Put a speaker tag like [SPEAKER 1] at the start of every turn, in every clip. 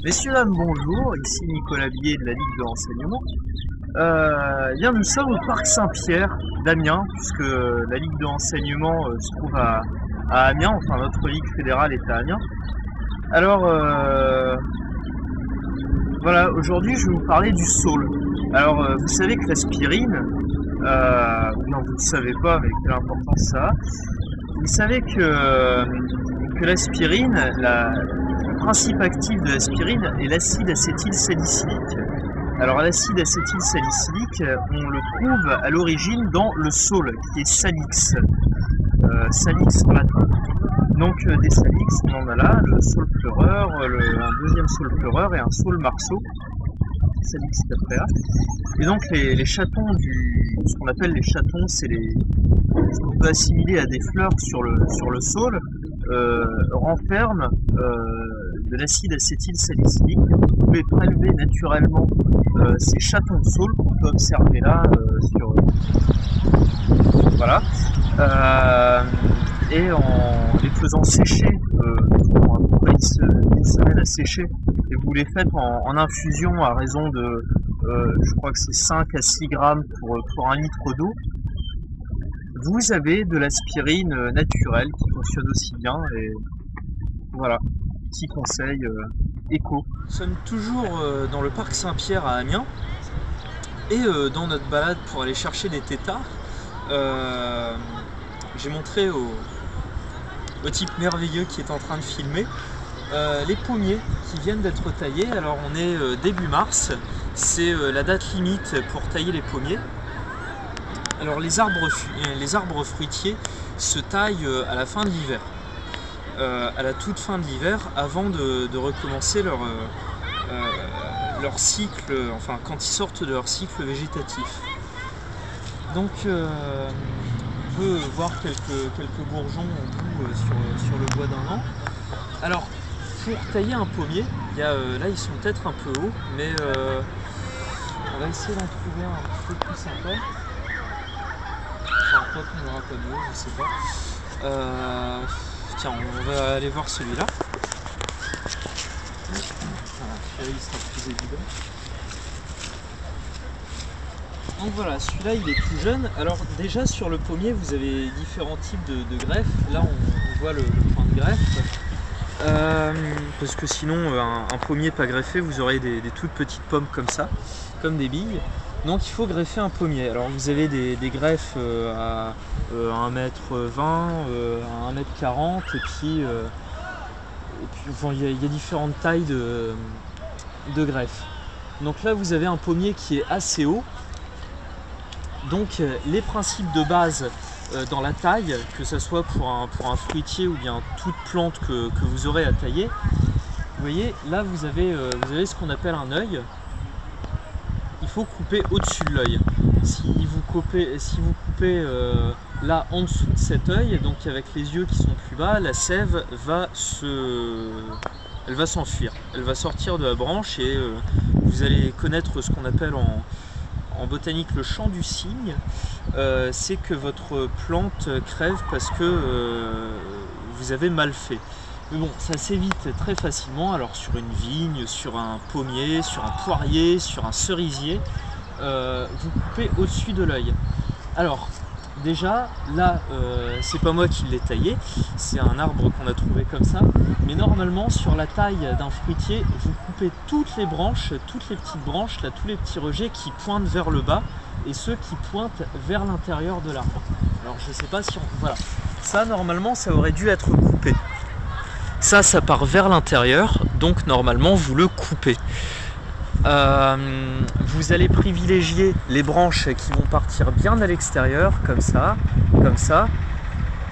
[SPEAKER 1] Messieurs, dames, bonjour, ici Nicolas Billet de la Ligue de renseignement. Bien, nous sommes au parc Saint-Pierre d'Amiens, puisque la Ligue de renseignement se trouve à Amiens, enfin notre Ligue fédérale est à Amiens. Alors, voilà, aujourd'hui je vais vous parler du saule. Alors, vous savez que l'aspirine, non vous ne savez pas, mais quelle importance ça a. Vous savez que l'aspirine, le principe actif de l'aspirine est l'acide acétylsalicylique. Alors l'acide acétylsalicylique, on le trouve à l'origine dans le saule, qui est salix, salix en latin. Donc des salix, on en a là, le saule pleureur, un deuxième saule pleureur et un saule marceau, salix caprea. Et donc les chatons ce qu'on appelle les chatons, c'est ce qu'on peut assimiler à des fleurs sur le saule, renferment de l'acide acétylsalicylique. Vous pouvez prélever naturellement ces chatons de saule qu'on peut observer là voilà. Et en les faisant sécher, à peu près une semaine à sécher, et vous les faites en infusion à raison de, je crois que c'est 5 à 6 grammes pour 1 litre d'eau, vous avez de l'aspirine naturelle qui fonctionne aussi bien. Et voilà, petit conseil éco.
[SPEAKER 2] Nous sommes toujours dans le parc Saint-Pierre à Amiens et dans notre balade pour aller chercher des têtards, j'ai montré au type merveilleux qui est en train de filmer les pommiers qui viennent d'être taillés. Alors on est début mars, c'est la date limite pour tailler les pommiers. Alors les arbres fruitiers se taillent à la fin de l'hiver. À la toute fin de l'hiver, avant de recommencer leur cycle, enfin quand ils sortent de leur cycle végétatif. Donc on peut voir quelques bourgeons en bout sur le bois d'un an. Alors pour tailler un pommier, là ils sont peut-être un peu hauts, mais on va essayer d'en trouver un petit peu plus sympa. Enfin, quoi qu'on aura pas mieux, je sais pas. Tiens, on va aller voir celui-là. Voilà, celui-là il sera plus évident. Donc voilà, celui-là il est tout jeune. Alors déjà sur le pommier vous avez différents types de greffes. Là on voit le point de greffe. Parce que sinon un pommier pas greffé vous aurez des toutes petites pommes comme ça, comme des billes. Donc il faut greffer un pommier. Alors vous avez des greffes à 1,20 m, à 1,40 m, et puis enfin, il y a différentes tailles de greffes. Donc là vous avez un pommier qui est assez haut. Donc les principes de base dans la taille, que ce soit pour un fruitier ou bien toute plante que vous aurez à tailler, vous voyez là vous avez ce qu'on appelle un œil. Il faut couper au-dessus de l'œil. Si vous coupez là en dessous de cet œil, donc avec les yeux qui sont plus bas, la sève va s'enfuir. Elle va sortir de la branche et vous allez connaître ce qu'on appelle en botanique le chant du cygne. C'est que votre plante crève parce que vous avez mal fait. Mais bon, ça s'évite très facilement. Alors sur une vigne, sur un pommier, sur un poirier, sur un cerisier, vous coupez au-dessus de l'œil. Alors déjà, là, c'est pas moi qui l'ai taillé, c'est un arbre qu'on a trouvé comme ça. Mais normalement, sur la taille d'un fruitier, vous coupez toutes les branches, toutes les petites branches, là, tous les petits rejets qui pointent vers le bas et ceux qui pointent vers l'intérieur de l'arbre. Alors je sais pas si voilà. Ça, normalement, ça aurait dû être coupé. Ça part vers l'intérieur, donc normalement vous le coupez. Vous allez privilégier les branches qui vont partir bien à l'extérieur, comme ça.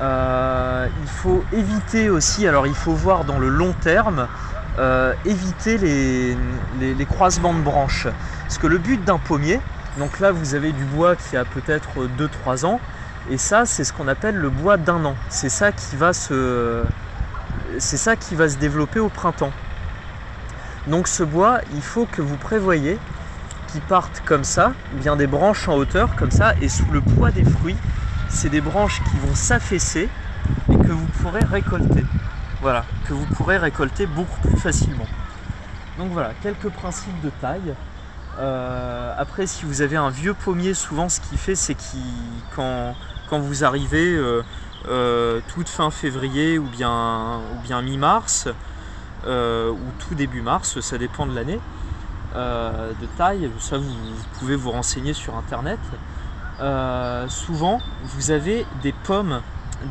[SPEAKER 2] Il faut éviter aussi, alors il faut voir dans le long terme, éviter les croisements de branches. Parce que le but d'un pommier, donc là vous avez du bois qui a peut-être 2-3 ans, et ça c'est ce qu'on appelle le bois d'1 an. C'est ça qui va se développer au printemps. Donc ce bois, il faut que vous prévoyez qu'il parte comme ça, bien des branches en hauteur comme ça, et sous le poids des fruits, c'est des branches qui vont s'affaisser et que vous pourrez récolter. Voilà, que vous pourrez récolter beaucoup plus facilement. Donc voilà, quelques principes de taille. Après, si vous avez un vieux pommier, souvent ce qu'il fait, c'est quand vous arrivez toute fin février ou bien mi-mars ou tout début mars, ça dépend de l'année, de taille, ça vous pouvez vous renseigner sur internet. Souvent vous avez des pommes,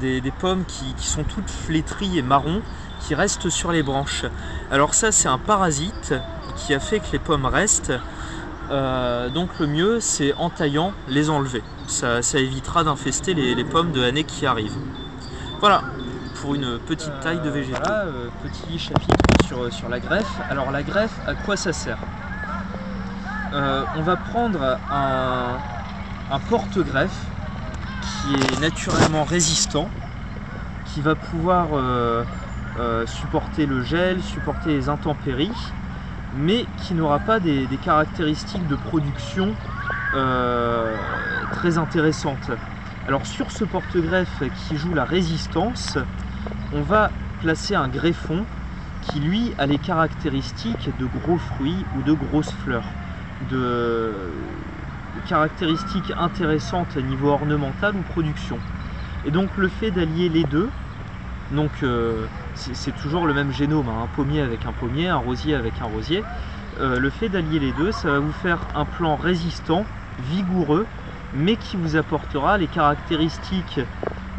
[SPEAKER 2] des pommes qui sont toutes flétries et marron qui restent sur les branches. Alors ça, c'est un parasite qui a fait que les pommes restent. Donc le mieux, c'est en taillant les enlever. Ça évitera d'infester les pommes de l'année qui arrive. Voilà, pour une petite taille de végétaux. Voilà, petit chapitre sur la greffe. Alors la greffe, à quoi ça sert? On va prendre un porte-greffe qui est naturellement résistant, qui va pouvoir supporter le gel, supporter les intempéries, mais qui n'aura pas des caractéristiques de production très intéressantes. Alors sur ce porte-greffe qui joue la résistance, on va placer un greffon qui lui a les caractéristiques de gros fruits ou de grosses fleurs, de caractéristiques intéressantes à niveau ornemental ou production. Et donc le fait d'allier les deux, donc c'est toujours le même génome, hein, un pommier avec un pommier, un rosier avec un rosier. Le fait d'allier les deux, ça va vous faire un plant résistant, vigoureux, mais qui vous apportera les caractéristiques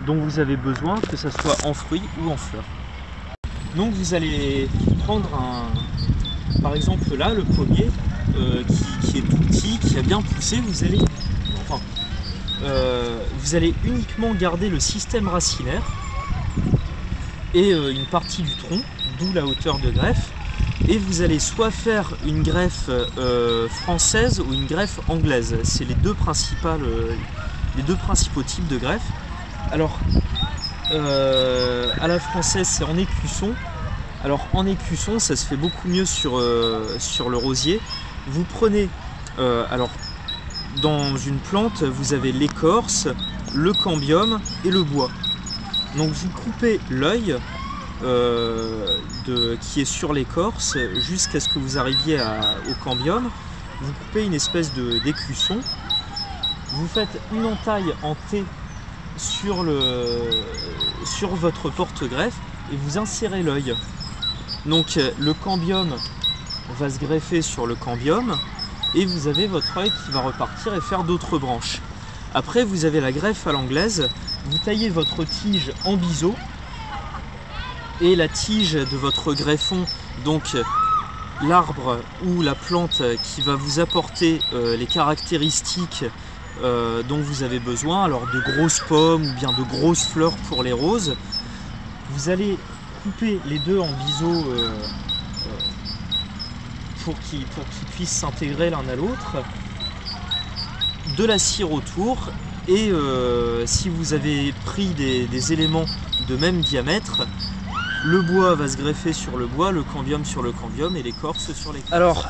[SPEAKER 2] dont vous avez besoin, que ce soit en fruits ou en fleurs. Donc vous allez prendre par exemple là, le pommier qui est tout petit, qui a bien poussé, vous allez uniquement garder le système racinaire et une partie du tronc, d'où la hauteur de greffe, et vous allez soit faire une greffe française ou une greffe anglaise. C'est les deux principaux types de greffe. Alors à la française, c'est en écusson. Alors en écusson, ça se fait beaucoup mieux sur le rosier. Vous prenez, alors dans une plante, vous avez l'écorce, le cambium et le bois. Donc vous coupez l'œil qui est sur l'écorce jusqu'à ce que vous arriviez au cambium. Vous coupez une espèce d'écusson. Vous faites une entaille en T sur votre porte-greffe et vous insérez l'œil. Donc le cambium va se greffer sur le cambium et vous avez votre œil qui va repartir et faire d'autres branches. Après, vous avez la greffe à l'anglaise. Vous taillez votre tige en biseau et la tige de votre greffon, donc l'arbre ou la plante qui va vous apporter les caractéristiques dont vous avez besoin, alors de grosses pommes ou bien de grosses fleurs pour les roses. Vous allez couper les deux en biseau pour qu'ils puissent s'intégrer l'un à l'autre, de la cire autour, et si vous avez pris des éléments de même diamètre, le bois va se greffer sur le bois, le cambium sur le cambium et l'écorce sur l'écorce. Alors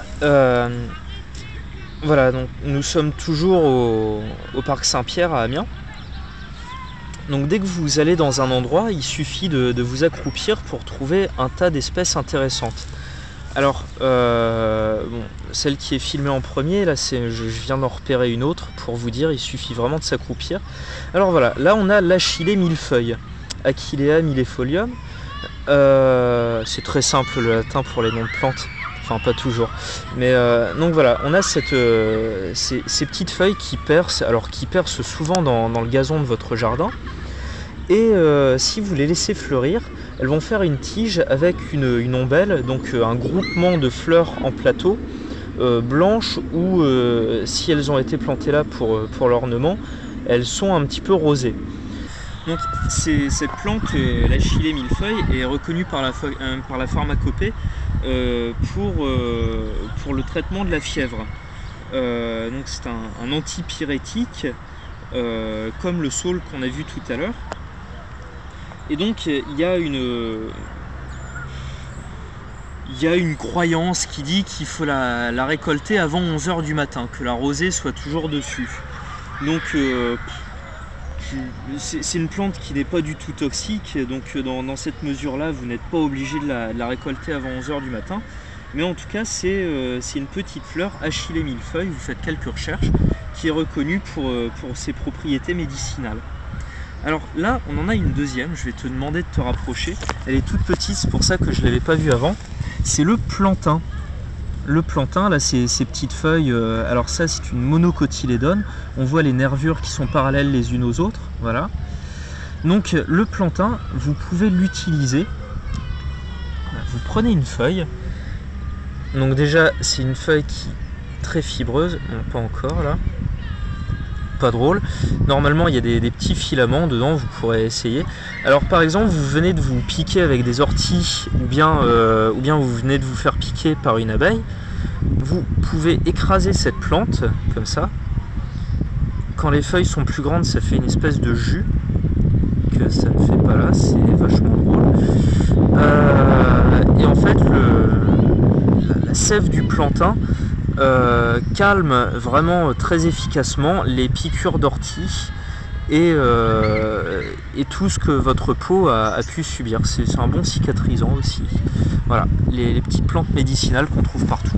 [SPEAKER 2] voilà, donc nous sommes toujours au parc Saint-Pierre à Amiens. Donc dès que vous allez dans un endroit, il suffit de vous accroupir pour trouver un tas d'espèces intéressantes. Alors, bon, celle qui est filmée en premier, là, je viens d'en repérer une autre pour vous dire, il suffit vraiment de s'accroupir. Alors voilà, là on a l'achillée millefeuille, Achillea millefolium. C'est très simple le latin pour les noms de plantes, enfin pas toujours. Mais donc voilà, on a ces petites feuilles qui percent, alors qui percent souvent dans le gazon de votre jardin. Et si vous les laissez fleurir, elles vont faire une tige avec une ombelle, donc un groupement de fleurs en plateau, blanches, ou si elles ont été plantées là pour l'ornement, elles sont un petit peu rosées. Donc cette plante, l'achillée millefeuille, est reconnue par la pharmacopée pour le traitement de la fièvre. Donc c'est un antipyrétique, comme le saule qu'on a vu tout à l'heure. Et donc il y a une croyance qui dit qu'il faut la récolter avant 11 h du matin, que la rosée soit toujours dessus. Donc c'est une plante qui n'est pas du tout toxique, donc dans cette mesure-là, vous n'êtes pas obligé de la récolter avant 11 h du matin.
[SPEAKER 1] Mais en tout cas, c'est une petite fleur, Achille millefeuille, vous faites quelques recherches, qui est reconnue pour ses propriétés médicinales. Alors là, on en a une deuxième, je vais te demander de te rapprocher. Elle est toute petite, c'est pour ça que je ne l'avais pas vue avant. C'est le plantain. Le plantain, là, ces petites feuilles, alors ça, c'est une monocotylédone. On voit les nervures qui sont parallèles les unes aux autres, voilà. Donc le plantain, vous pouvez l'utiliser. Vous prenez une feuille. Donc déjà, c'est une feuille qui est très fibreuse. Non, pas encore, là. Pas drôle. Normalement, il y a des petits filaments dedans, vous pourrez essayer. Alors par exemple, vous venez de vous piquer avec des orties ou bien vous venez de vous faire piquer par une abeille. Vous pouvez écraser cette plante comme ça. Quand les feuilles sont plus grandes, ça fait une espèce de jus que ça ne fait pas là, c'est vachement drôle. Et en fait, la sève du plantain calme vraiment très efficacement les piqûres d'ortie et tout ce que votre peau a pu subir. C'est un bon cicatrisant aussi. Voilà, les petites plantes médicinales qu'on trouve partout.